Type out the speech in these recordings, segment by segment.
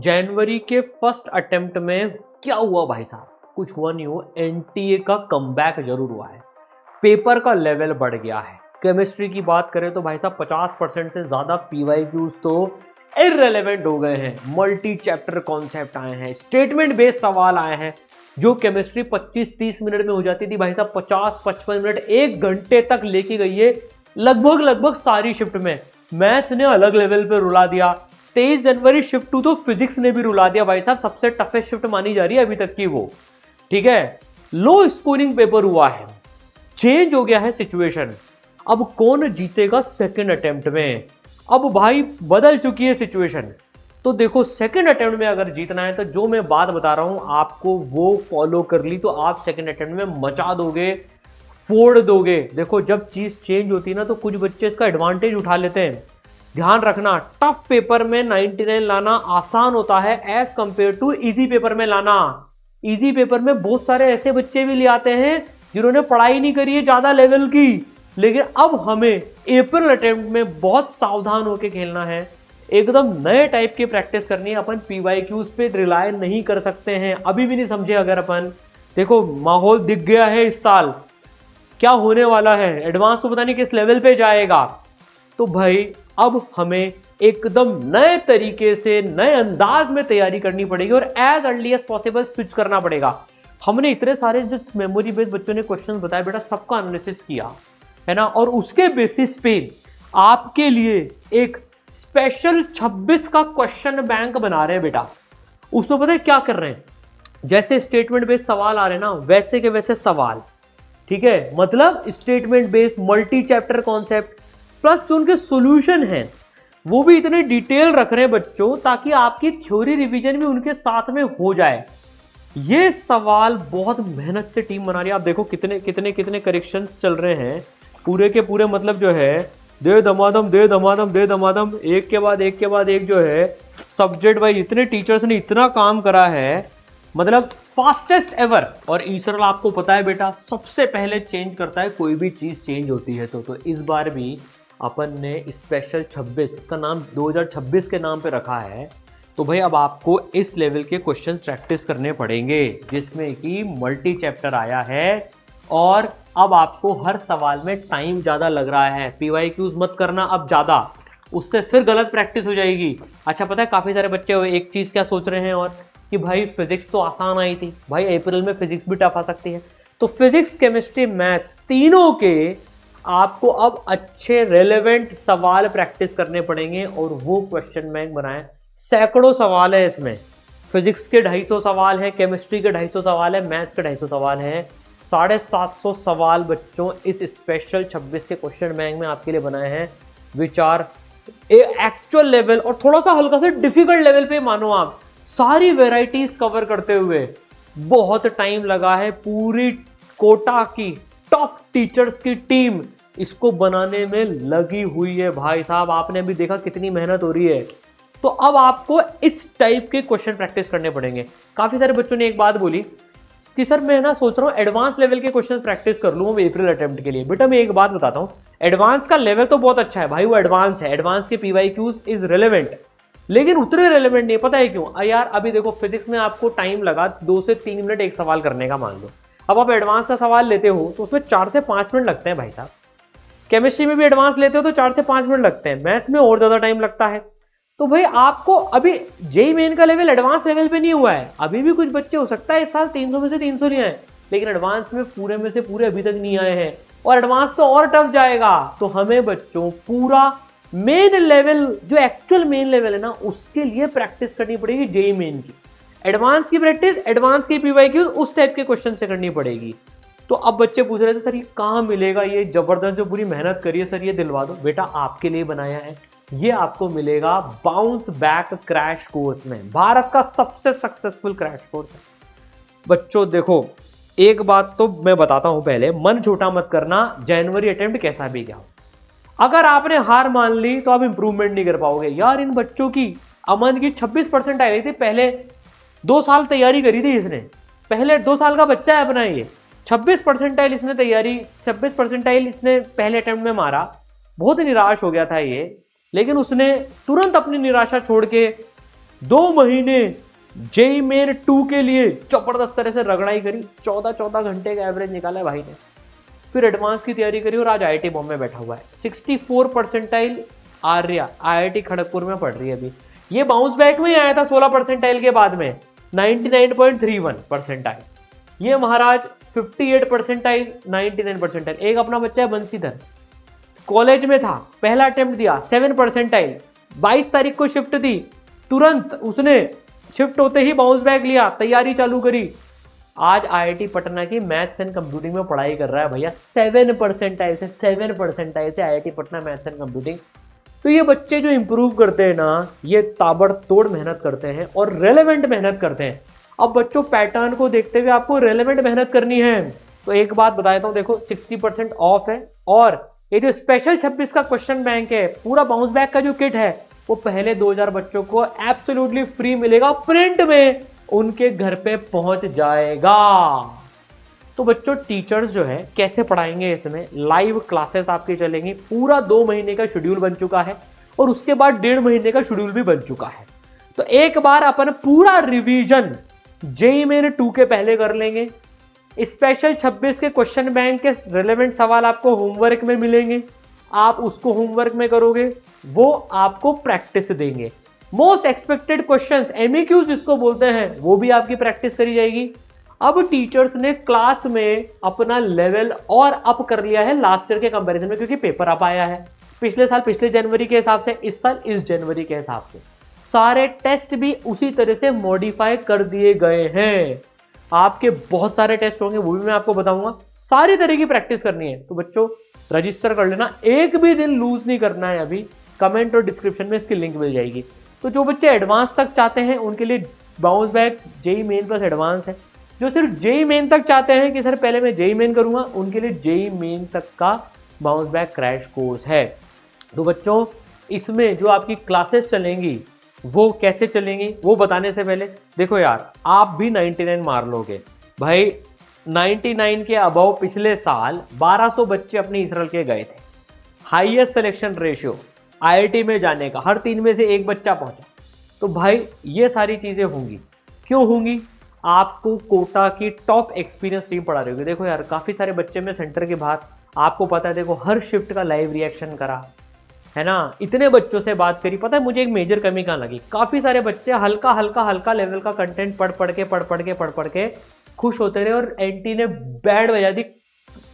जनवरी के first attempt में क्या हुआ भाई साहब? कुछ हुआ नहीं हुआ, एनटीए का कमबैक जरूर हुआ है। पेपर का लेवल बढ़ गया है। केमिस्ट्री की बात करें तो भाई साहब 50% से ज्यादा पीवाईक्यूज तो इररेलेवेंट हो गए हैं। मल्टी चैप्टर कॉन्सेप्ट आए हैं, स्टेटमेंट बेस्ड सवाल आए हैं। जो केमिस्ट्री 25-30 मिनट में हो जाती थी भाई साहब 50-55 मिनट 1 घंटे तक लेके गई है लगभग सारी शिफ्ट में। मैथ्स ने अलग लेवल पे रुला दिया। 23 जनवरी शिफ्ट 2 तो फिजिक्स ने भी रुला दिया भाई साहब, सबसे टफेस्ट शिफ्ट मानी जा रही है अभी तक की वो। ठीक है, लो स्कोरिंग पेपर हुआ है, चेंज हो गया है सिचुएशन। अब कौन जीतेगा सेकंड अटेम्प्ट में? अब भाई बदल चुकी है सिचुएशन। तो देखो, सेकंड अटेम्प्ट में अगर जीतना है तो जो मैं बात बता रहा हूं आपको वो फॉलो कर ली तो आप सेकंड अटेम्प्ट में मचा दोगे, फोड़ दोगे। देखो, जब चीज चेंज होती है ना तो कुछ बच्चे इसका एडवांटेज उठा लेते हैं। ध्यान रखना, टफ पेपर में 99 लाना आसान होता है as compare to easy paper में लाना। इजी पेपर में बहुत सारे ऐसे बच्चे भी ले आते हैं जिन्होंने पढ़ाई नहीं करी है ज्यादा लेवल की। लेकिन अब हमें अप्रैल अटेम्प्ट में बहुत सावधान होकर खेलना है, एकदम नए टाइप की प्रैक्टिस करनी है। अपन पीवाईक्यूज पे रिलाय नहीं कर सकते हैं, अभी भी नहीं समझे अगर अपन। देखो, माहौल दिख गया है इस साल क्या होने वाला है, एडवांस तो पता नहीं किस लेवल पे जाएगा। तो भाई अब हमें एकदम नए तरीके से नए अंदाज में तैयारी करनी पड़ेगी और as early as possible switch करना पड़ेगा। हमने इतने सारे जो मेमोरी बेस्ड बच्चों ने क्वेश्चन बताए बेटा, सबका एनालिसिस किया है ना, और उसके बेसिस पे आपके लिए एक स्पेशल 26 का क्वेश्चन बैंक बना रहे हैं बेटा। उसमें पता है क्या कर रहे हैं? जैसे स्टेटमेंट बेस्ड सवाल आ रहे हैं ना, वैसे के वैसे सवाल। ठीक है, मतलब statement based multi chapter concept plus जो उनके सॉल्यूशन हैं वो भी इतने डिटेल रख रहे हैं बच्चों, ताकि आपकी थ्योरी रिवीजन भी उनके साथ में हो जाए। ये सवाल बहुत मेहनत से टीम बना रही है। आप देखो कितने कितने कितने करेक्शंस चल रहे हैं पूरे के पूरे, मतलब जो है दे दमादम दे दमादम दे दमादम, एक के बाद एक के बाद एक जो है सब्जेक्ट वाइज इतने टीचर्स ने इतना काम करा है, मतलब फास्टेस्ट एवर। और ईसरल आपको पता है बेटा सबसे पहले चेंज करता है कोई भी चीज चेंज होती है तो इस बार भी अपन ने स्पेशल 26, इसका नाम 2026 के नाम पे रखा है। तो भाई अब आपको इस लेवल के क्वेश्चंस प्रैक्टिस करने पड़ेंगे जिसमें कि मल्टी चैप्टर आया है और अब आपको हर सवाल में टाइम ज़्यादा लग रहा है। पीवाईक्यूज मत करना अब ज़्यादा, उससे फिर गलत प्रैक्टिस हो जाएगी। अच्छा, पता है काफ़ी सारे बच्चे एक चीज़ क्या सोच रहे हैं और कि भाई फिजिक्स तो आसान आई थी, भाई अप्रैल में फिजिक्स भी टफ आ सकती है। तो फिजिक्स केमिस्ट्री मैथ्स तीनों के आपको अब अच्छे रेलेवेंट सवाल प्रैक्टिस करने पड़ेंगे और वो क्वेश्चन बैंक बनाएं। सैकड़ों सवाल है इसमें, फिजिक्स के 250 सवाल है, केमिस्ट्री के 250 सवाल है, मैथ्स के 250 सवाल है। 750 सवाल बच्चों इस स्पेशल 26 के क्वेश्चन बैंक में आपके लिए बनाए हैं, विच आर एक्चुअल लेवल और थोड़ा सा हल्का से डिफिकल्ट लेवल पे। मानो आप सारी वेराइटीज कवर करते हुए बहुत टाइम लगा है। पूरी कोटा की टॉप टीचर्स की टीम इसको बनाने में लगी हुई है भाई साहब। आपने भी देखा कितनी मेहनत हो रही है। तो अब आपको इस टाइप के क्वेश्चन प्रैक्टिस करने पड़ेंगे। काफी सारे बच्चों ने एक बात बोली कि सर मैं ना सोच रहा हूँ एडवांस लेवल के क्वेश्चन प्रैक्टिस कर लूँ अप्रैल अटेम्प्ट के लिए। बेटा मैं एक बात बताता हूँ, एडवांस का लेवल तो बहुत अच्छा है भाई, वो एडवांस है, एडवांस के पीवाईक्यूज इज रेलेवेंट, लेकिन उतने रेलेवेंट नहीं। पता है क्यों यार? अभी देखो फिजिक्स में आपको टाइम लगा 2 से 3 मिनट एक सवाल करने का, मान लो। अब आप एडवांस का सवाल लेते हो तो उसमें 4 से 5 मिनट लगते हैं भाई साहब। केमिस्ट्री में भी एडवांस लेते हो तो 4 से 5 मिनट लगते हैं, मैथ्स में और ज्यादा टाइम लगता है। तो भाई आपको अभी जेईई मेन का लेवल एडवांस लेवल पे नहीं हुआ है। अभी भी कुछ बच्चे हो सकता है इस साल 300 में से 300 नहीं आए, लेकिन एडवांस में पूरे में से पूरे अभी तक नहीं आए हैं और एडवांस तो और टफ जाएगा। तो हमें बच्चों पूरा मेन लेवल, जो एक्चुअल मेन लेवल है ना, उसके लिए प्रैक्टिस करनी पड़ेगी जेईई मेन की। एडवांस की प्रैक्टिस, एडवांस की पीवाईक्यू उस टाइप के क्वेश्चन से करनी पड़ेगी। तो अब बच्चे पूछ रहे थे सर ये कहाँ मिलेगा, ये जबरदस्त जो पूरी मेहनत करिए सर ये दिलवा दो। बेटा आपके लिए बनाया है, ये आपको मिलेगा बाउंस बैक क्रैश कोर्स में, भारत का सबसे सक्सेसफुल क्रैश कोर्स है। बच्चों देखो एक बात तो मैं बताता हूं पहले, मन छोटा मत करना, जनवरी अटेम्प्ट कैसा भी गया हो। अगर आपने हार मान ली तो आप इंप्रूवमेंट नहीं कर पाओगे। यार इन बच्चों की, अमन की 26% आई थी, पहले 2 साल तैयारी करी थी इसने, पहले 2 साल का बच्चा है अपना ये। 26% इसने तैयारी, 26% इसने पहले अटेम्प्ट में मारा। बहुत निराश हो गया था ये, लेकिन उसने तुरंत अपनी निराशा छोड़ के 2 महीने जेई मेन 2 के लिए जबरदस्त तरह से रगड़ाई करी, 14 घंटे का एवरेज निकाला है भाई ने। फिर एडवांस की तैयारी करी और आज आईआईटी बॉम्बे बैठा हुआ है। 64 परसेंटाइल आर्या आईआईटी खड़गपुर में पढ़ रही है अभी। ये बाउंस बैक में ही आया था 16 परसेंटाइल के बाद में 99.31 परसेंटाइल। ये महाराज 58 परसेंटाइल 99 परसेंटाइल। एक अपना बच्चा है बंसीधर, कॉलेज में था, पहला अटेम्प्ट दिया 7 परसेंटाइल, 22 तारीख को शिफ्ट दी, तुरंत उसने शिफ्ट होते ही बाउंस बैक लिया, तैयारी चालू करी। आज आईआईटी पटना की मैथ्स एंड कंप्यूटिंग में पढ़ाई कर रहा है भैया 7 परसेंटाइल से IIT Patna maths and computing. तो ये बच्चे जो इंप्रूव करते हैं ना, ये ताबड़तोड़ मेहनत करते हैं और रेलेवेंट मेहनत करते हैं। अब बच्चों पैटर्न को देखते हुए आपको रेलेवेंट मेहनत करनी है। तो एक बात बता देता हूं, देखो 60% ऑफ है और ये जो स्पेशल 26 का क्वेश्चन बैंक है, पूरा बाउंस बैक का जो किट है वो पहले 2000 बच्चों को एब्सोल्युटली फ्री मिलेगा, प्रिंट में उनके घर पे पहुंच जाएगा। तो बच्चों टीचर्स जो है कैसे पढ़ाएंगे, इसमें लाइव क्लासेस आपकी चलेंगी, पूरा 2 महीने का शेड्यूल बन चुका है और उसके बाद 1.5 महीने का शेड्यूल भी बन चुका है। तो एक बार अपन पूरा रिवीजन जेईई मेन 2 के पहले कर लेंगे। स्पेशल 26 के क्वेश्चन बैंक के रिलेवेंट सवाल आपको होमवर्क में मिलेंगे, आप उसको होमवर्क में करोगे, वो आपको प्रैक्टिस देंगे। मोस्ट एक्सपेक्टेड क्वेश्चंस एमसीक्यूज जिसको बोलते हैं, वो भी आपकी प्रैक्टिस करी जाएगी। अब टीचर्स ने क्लास में अपना लेवल और अप कर लिया है लास्ट ईयर के कंपैरिजन में, क्योंकि पेपर अप आया है। पिछले साल पिछले जनवरी के हिसाब से, इस साल इस जनवरी के हिसाब से सारे टेस्ट भी उसी तरह से मॉडिफाई कर दिए गए हैं। आपके बहुत सारे टेस्ट होंगे, वो भी मैं आपको बताऊंगा। सारी तरह की प्रैक्टिस करनी है, तो बच्चों रजिस्टर कर लेना, एक भी दिन लूज नहीं करना है। अभी कमेंट और डिस्क्रिप्शन में इसकी लिंक मिल जाएगी। तो जो बच्चे एडवांस तक चाहते हैं उनके लिए bounce back JEE main plus advance है। जो सिर्फ जेईई मेन तक चाहते हैं कि सर पहले मैं जेईई मेन करूंगा, उनके लिए जेईई मेन तक का बाउंस बैक क्रैश कोर्स है। तो बच्चों इसमें जो आपकी क्लासेस चलेंगी वो कैसे चलेंगी वो बताने से पहले देखो यार, आप भी 99 मार लोगे भाई। 99 के अबव पिछले साल 1200 बच्चे अपने इसरल के गए थे। हाईएस्ट सिलेक्शन रेशियो आईआईटी में जाने का, हर 3 में से 1 बच्चा पहुंचा। तो भाई ये सारी चीजें होंगी, क्यों होंगी? आपको कोटा की टॉप एक्सपीरियंस टीम पढ़ा रही होगी। देखो यार, काफी सारे बच्चे में सेंटर के बाहर, आपको पता है, देखो हर शिफ्ट का लाइव रिएक्शन करा है ना, इतने बच्चों से बात करी। पता है मुझे एक मेजर कमी कहाँ लगी? काफी सारे बच्चे हल्का हल्का लेवल का कंटेंट पढ़ के खुश होते रहे और एनटी ने बैंड बजा दी,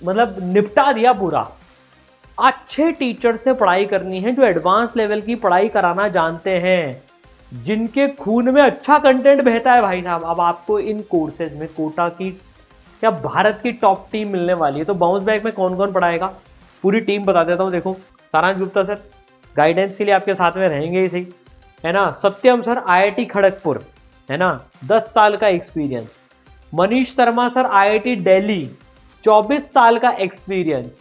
मतलब निपटा दिया पूरा। अच्छे टीचर से पढ़ाई करनी है जो एडवांस लेवल की पढ़ाई कराना जानते हैं, जिनके खून में अच्छा कंटेंट बहता है भाई साहब। अब आपको इन कोर्सेज में कोटा की या भारत की टॉप टीम मिलने वाली है। तो बाउंस बैक में कौन कौन पढ़ाएगा, पूरी टीम बता देता हूँ। देखो सारांश गुप्ता सर गाइडेंस के लिए आपके साथ में रहेंगे ही सही, है ना। सत्यम सर आईआईटी खड़गपुर, है ना, 10 साल का experience. Manish Sharma sir IIT Delhi, 24 साल का एक्सपीरियंस।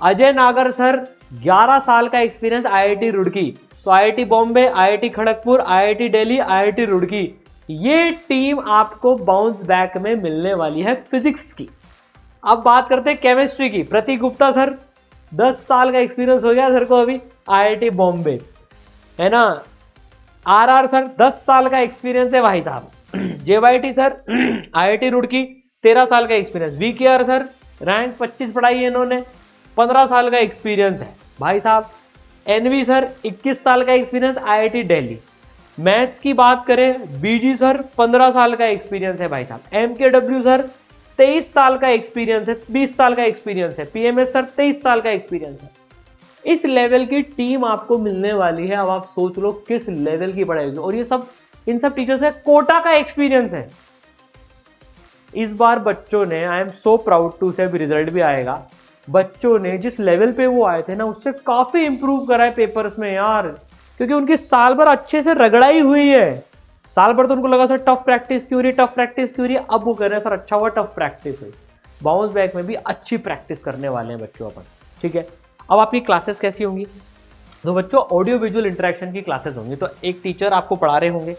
अजय नागर सर 11 साल का एक्सपीरियंस आईआईटी रुड़की। तो IIT Bombay, IIT Kharagpur, IIT Delhi, IIT Roorkee, ये टीम आपको बाउंस बैक में मिलने वाली है फिजिक्स की। अब बात करते हैं केमिस्ट्री की। प्रतीक गुप्ता सर 10 साल का एक्सपीरियंस हो गया सर को अभी, आईआईटी बॉम्बे, है ना। आरआर सर 10 साल का एक्सपीरियंस है भाई साहब। जेवाईटी सर आईआईटी रुड़की 13 साल का एक्सपीरियंस। वीकेआर सर रैंक 25 पढ़ाई है इन्होंने, 15 साल का एक्सपीरियंस है भाई साहब। एनवी सर 21 साल का एक्सपीरियंस आईआईटी दिल्ली। मैथ्स की बात करें, बीजी सर 15 साल का एक्सपीरियंस है भाई साहब। एमकेडब्ल्यू सर 23 साल का एक्सपीरियंस है, 20 साल का एक्सपीरियंस है। पीएमएस सर 23 साल का एक्सपीरियंस है। इस लेवल की टीम आपको मिलने वाली है। अब आप सोच लो किस लेवल की पढ़ाई होगी, और ये सब इन सब टीचर्स है कोटा का एक्सपीरियंस है। इस बार बच्चों ने, I am so proud to say, result भी आएगा, बच्चों ने जिस लेवल पे वो आए थे ना उससे काफी इंप्रूव करा है पेपर्स में यार, क्योंकि उनकी साल भर अच्छे से रगड़ाई हुई है। साल भर तो उनको लगा सर टफ प्रैक्टिस क्यों रही, टफ प्रैक्टिस क्यों रही, अब वो कह रहे हैं सर अच्छा हुआ टफ प्रैक्टिस हुई। बाउंस बैक में भी अच्छी प्रैक्टिस करने वाले हैं बच्चों अपन, ठीक है। अब आपकी क्लासेस कैसी होंगी? तो बच्चों ऑडियो विजुअल इंटरेक्शन की क्लासेस होंगी। तो एक टीचर आपको पढ़ा रहे होंगे,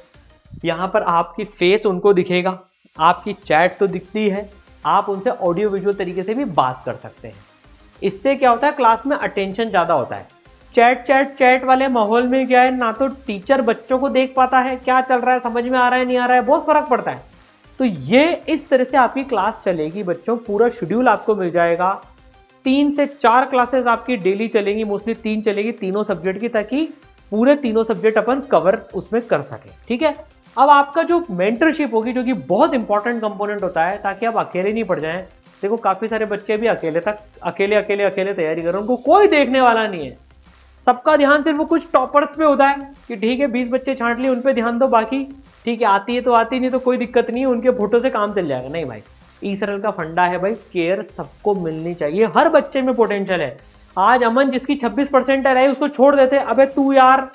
यहाँ पर आपकी फेस उनको दिखेगा, आपकी चैट तो दिखती है, आप उनसे ऑडियो विजुअल तरीके से भी बात कर सकते हैं। इससे क्या होता है, क्लास में अटेंशन ज़्यादा होता है। चैट चैट चैट वाले माहौल में क्या है, ना तो टीचर बच्चों को देख पाता है क्या चल रहा है, समझ में आ रहा है नहीं आ रहा है, बहुत फर्क पड़ता है। तो ये इस तरह से आपकी क्लास चलेगी बच्चों, पूरा शेड्यूल आपको मिल जाएगा। 3 से 4 क्लासेस आपकी डेली चलेंगी, मोस्टली 3 चलेगी तीनों सब्जेक्ट की, ताकि पूरे तीनों सब्जेक्ट अपन कवर उसमें कर सके। ठीक है, अब आपका जो मेंटरशिप होगी, जो कि बहुत इंपॉर्टेंट कंपोनेंट होता है, ताकि आप अकेले नहीं पड़ जाएं। देखो काफी सारे बच्चे भी अकेले तैयारी कर रहे हैं, उनको कोई देखने वाला नहीं है, सबका ध्यान सिर्फ वो कुछ टॉपर्स पे होता है कि ठीक है 20 बच्चे छांट लिए, उन पे ध्यान दो, बाकी ठीक है आती है तो आती, नहीं तो कोई दिक्कत नहीं है, उनके फोटो से काम चल जाएगा। नहीं भाई, ईसरल का फंडा है भाई, केयर सबको मिलनी चाहिए, हर बच्चे में पोटेंशियल है। आज अमन जिसकी 26 परसेंटाइल है उसको छोड़ देते, अबे तू यार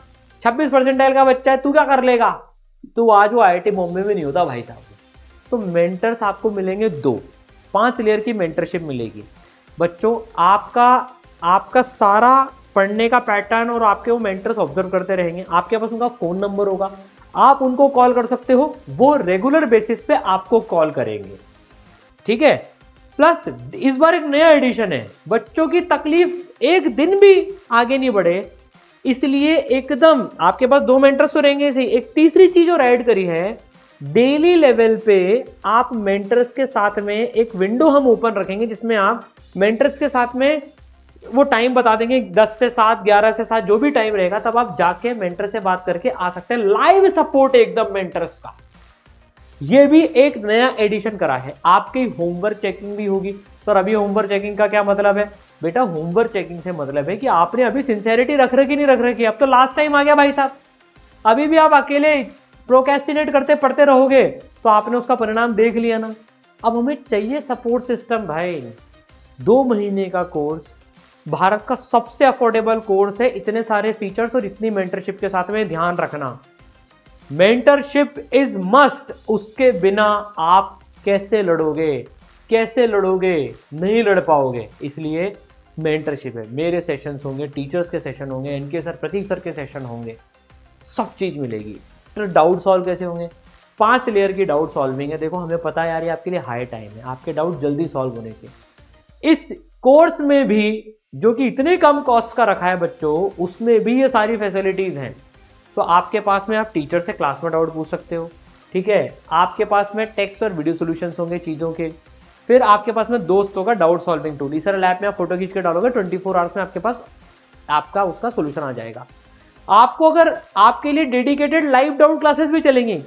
26 परसेंटाइल का बच्चा है, तू क्या कर लेगा, तो आज वो IIT बॉम्बे में नहीं होता भाई साहब। तो मेंटर्स आपको मिलेंगे 2, 5 लेयर की मेंटरशिप मिलेगी बच्चों। आपका सारा पढ़ने का पैटर्न और आपके वो मेंटर्स ऑब्जर्व करते रहेंगे, आपके पास उनका फोन नंबर होगा, आप उनको कॉल कर सकते हो, वो रेगुलर बेसिस पे आपको कॉल करेंगे। ठीक है, प्लस इस बार एक नया एडिशन है, बच्चों की तकलीफ एक दिन भी आगे नहीं बढ़े, इसलिए एकदम आपके पास 2 मेंटर्स तो रहेंगे सही। एक तीसरी चीज और ऐड करी है, डेली लेवल पे आप मेंटर्स के साथ में एक विंडो हम ओपन रखेंगे, जिसमें आप मेंटर्स के साथ में वो टाइम बता देंगे 10 से 7, 11 से 7, जो भी टाइम रहेगा, तब आप जाके मेंटर से बात करके आ सकते हैं। लाइव सपोर्ट एकदम मेंटर्स का, ये भी एक नया एडिशन करा है। आपकी होमवर्क चेकिंग भी होगी। तो अभी होमवर्क चेकिंग का क्या मतलब है बेटा, होमवर्क चेकिंग से मतलब है कि आपने अभी सिंसेरिटी रख रखी नहीं रख रखी, अब तो लास्ट टाइम आ गया भाई साहब, अभी भी आप अकेले प्रोक्रेस्टिनेट करते पढ़ते रहोगे तो आपने उसका परिणाम देख लिया ना। अब हमें चाहिए सपोर्ट सिस्टम भाई। 2 महीने का कोर्स, भारत का सबसे अफोर्डेबल कोर्स है, इतने सारे फीचर्स और इतनी मेंटरशिप के साथ में, ध्यान रखना मेंटरशिप इज मस्ट, उसके बिना आप कैसे लड़ोगे, नहीं लड़ पाओगे। इसलिए मेंटरशिप है, मेरे सेशंस होंगे, टीचर्स के सेशन होंगे, एनके सर, प्रतीक सर के सेशन होंगे, सब चीज मिलेगी। तो डाउट सॉल्व कैसे होंगे, 5 लेयर की डाउट सॉल्विंग है। देखो हमें पता है यार ये आपके लिए हाई टाइम है, आपके डाउट जल्दी सॉल्व होने के। इस कोर्स में भी जो कि इतने कम कॉस्ट का रखा है बच्चों, उसमें भी ये सारी फैसिलिटीज हैं। तो आपके पास में आप टीचर से क्लास में डाउट पूछ सकते हो, ठीक है, आपके पास में टेक्स्ट और वीडियो सॉल्यूशंस होंगे चीज़ों के, फिर आपके पास में दोस्तों का डाउट सॉल्विंग टूल, इस लैब में आप फोटो खींच के डालोगे 24 आवर्स में आपके पास आपका उसका सोल्यूशन आ जाएगा। आपको अगर आपके लिए डेडिकेटेड लाइव डाउट क्लासेस भी चलेंगी,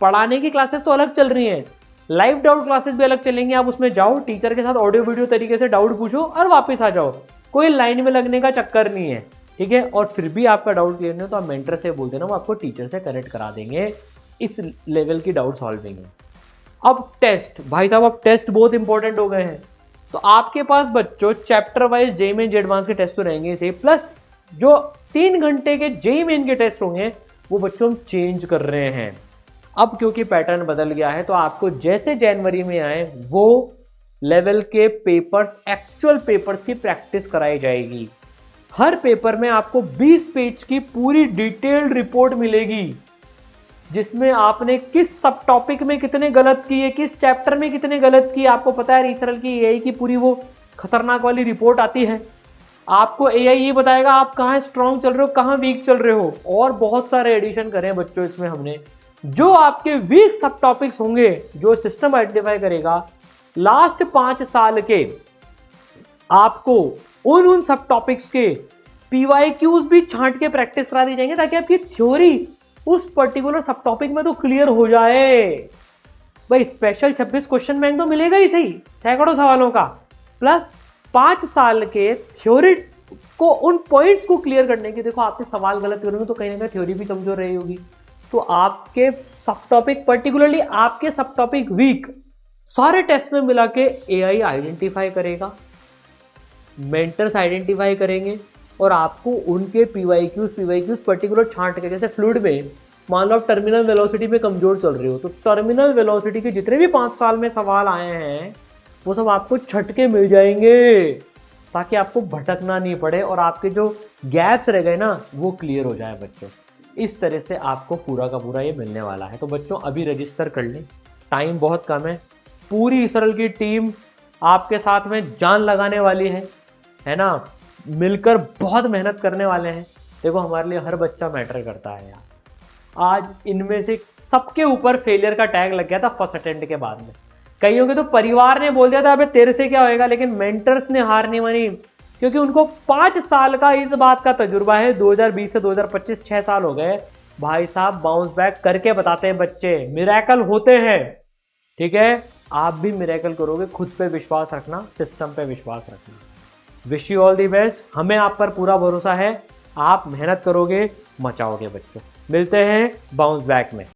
पढ़ाने की क्लासेस तो अलग चल रही हैं, लाइव डाउट क्लासेस भी अलग चलेंगी। आप उसमें जाओ, टीचर के साथ ऑडियो वीडियो तरीके से डाउट पूछो और वापस आ जाओ, कोई लाइन में लगने का चक्कर नहीं है, ठीक है। और फिर भी आपका डाउट क्लियर नहीं हो तो आप मेंटर से बोल देना, वो आपको टीचर से कनेक्ट करा देंगे। इस लेवल की डाउट सॉल्विंग है। अब टेस्ट, भाई साहब अब टेस्ट बहुत इंपॉर्टेंट हो गए हैं। तो आपके पास बच्चों chapter wise JEE main advance के टेस्ट तो रहेंगे इसे, प्लस जो 3 घंटे के जेईई मेन के टेस्ट होंगे वो बच्चों हम चेंज कर रहे हैं। अब क्योंकि पैटर्न बदल गया है तो आपको जैसे जनवरी में आए वो लेवल के पेपर्स, एक्चुअल पेपर्स की प्रैक्टिस कराई जाएगी। हर पेपर में आपको 20 पेज की पूरी डिटेल्ड रिपोर्ट मिलेगी, जिसमें आपने किस सब टॉपिक में कितने गलत किए, किस चैप्टर में कितने गलत किए। आपको पता है रीसर्च की एआई की पूरी वो खतरनाक वाली रिपोर्ट आती है, आपको एआई ये बताएगा आप कहाँ स्ट्रांग चल रहे हो, कहाँ वीक चल रहे हो। और बहुत सारे एडिशन करे बच्चों इसमें हमने, जो आपके वीक सब टॉपिक्स होंगे जो सिस्टम आइडेंटिफाई करेगा, लास्ट 5 साल के आपको उन सब टॉपिक्स के पीवाईक्यूज भी छांट के प्रैक्टिस करा दी जाएंगे, ताकि आपकी थ्योरी उस पर्टिकुलर सब टॉपिक में तो क्लियर हो जाए। भाई स्पेशल 26 क्वेश्चन बैंक तो मिलेगा ही सही, सैकड़ों सवालों का, प्लस 5 साल के थ्योरी को, उन पॉइंट्स को क्लियर करने के। देखो आपने सवाल गलत करोगे तो कहीं ना कहीं थ्योरी भी कमजोर रही होगी, तो आपके सब टॉपिक, पर्टिकुलरली आपके सब टॉपिक वीक, सारे टेस्ट में मिला के एआई आइडेंटिफाई करेगा, मेंटर्स आइडेंटिफाई करेंगे, और आपको उनके पीवाईक्यूज पर्टिकुलर छांट के, जैसे फ्लूइड में मान लो आप टर्मिनल वेलोसिटी में कमजोर चल रहे हो, तो टर्मिनल वेलोसिटी के जितने भी 5 साल में सवाल आए हैं वो सब आपको छटके मिल जाएंगे, ताकि आपको भटकना नहीं पड़े और आपके जो गैप्स रह गए ना वो क्लियर हो जाए बच्चों। इस तरह से आपको पूरा का पूरा ये मिलने वाला है। तो बच्चों अभी रजिस्टर कर लें, टाइम बहुत कम है। पूरी इसरल की टीम आपके साथ में जान लगाने वाली है ना। मिलकर बहुत मेहनत करने वाले हैं। देखो हमारे लिए हर बच्चा मैटर करता है यार। आज इनमें से सबके ऊपर फेलियर का टैग लग गया था फर्स्ट अटेम्प्ट के बाद में। कईयों के तो परिवार ने बोल दिया था अबे तेरे से क्या होएगा, लेकिन मेंटर्स ने हार नहीं मानी, क्योंकि उनको 5 साल का इस बात का तजुर्बा है। 2020 से 2025 6 साल हो गए भाई साहब, बाउंस बैक करके बताते हैं बच्चे, मिरेकल होते हैं। ठीक है, आप भी मिरेकल करोगे। खुद पे विश्वास रखना, सिस्टम पे विश्वास रखना। Wish you all the best. हमें आप पर पूरा भरोसा है, आप मेहनत करोगे, मचाओगे बच्चों। मिलते हैं बाउंस बैक में।